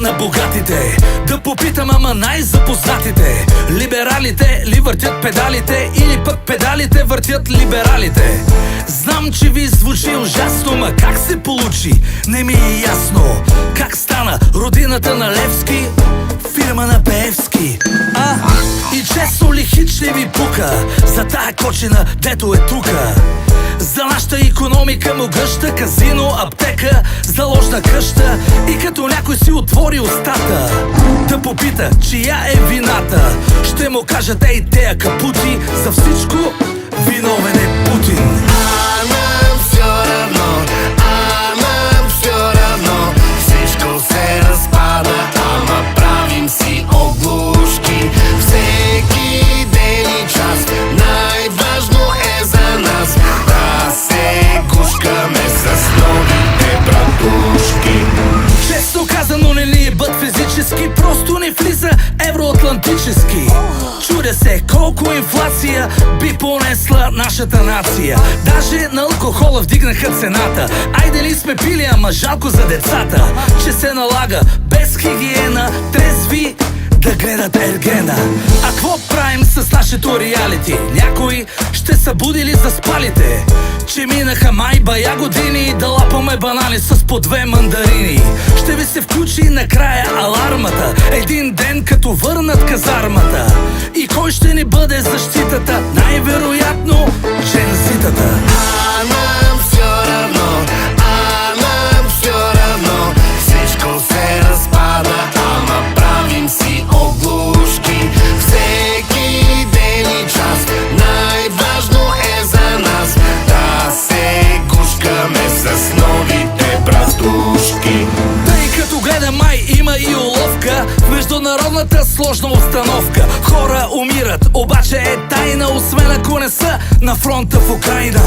на богатите. Да попитам, ама най-запознатите: либералите ли въртят педалите, или пък педалите въртят либералите? Знам, че ви звучи ужасно, ма как се получи? Не ми е ясно. Как стана родината на Левски фирма на Пеевски? И честно ли хич не ви пука за тая кочина, дето е тука? За нашата икономика могъща, казино, аптека, заложна къща. И като някой си отвори устата да попита чия е вината, ще му кажат: ей, тея капути, за всичко виновен е Путин. Всичко се разпада, ама правим си оглушки. Всеки ден и час най-важно е за нас да се гушкаме с новите братушки. Често казано, не ни бъд физически, просто не влиза евроатлантически. Чудя се колко инфлация би понесла нашата нация. Даже на алкохола вдигнаха цената. Айде ли сме пили, ама жалко за децата, че се налага без хигиена трезви да гледат Ергена. А какво правим с нашето реалити? Някои ще са будили за спалите, че минаха май бая години да лапаме банани с по 2 мандарини. Ще ви се включи накрая алармата, един ден като върнат казармата. И кой ще ни бъде защитата? Най-вероятно жензитата. Всичко се разпада, ама правим си оглушки. Всеки ден и час най-важно е за нас да се гушкаме с новите братушки. Тъй като гледам, май има и уловка в международната сложна установка. Хора умират, обаче е тайна, освен ако не са на фронта в Украйна.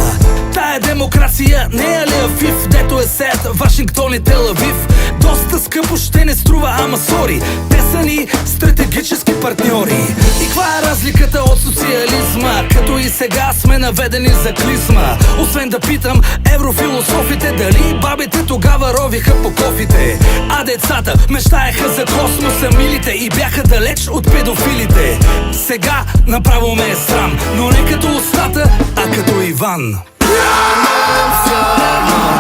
Тая демокрация не е ли Афив, дето е сет Вашингтон и Тел Авив? Доста скъпо ще не струва, ама сори, те са ни стратегически партньори. И каква е разликата от социализма, като и сега сме наведени за клизма? Освен да питам еврофилософите дали бабите тогава ровиха по кофите, а децата мечтаеха за космоса, милите, и бяха далеч от педофилите. Сега направо ме е срам, но не като устата, а като Иван. Все равно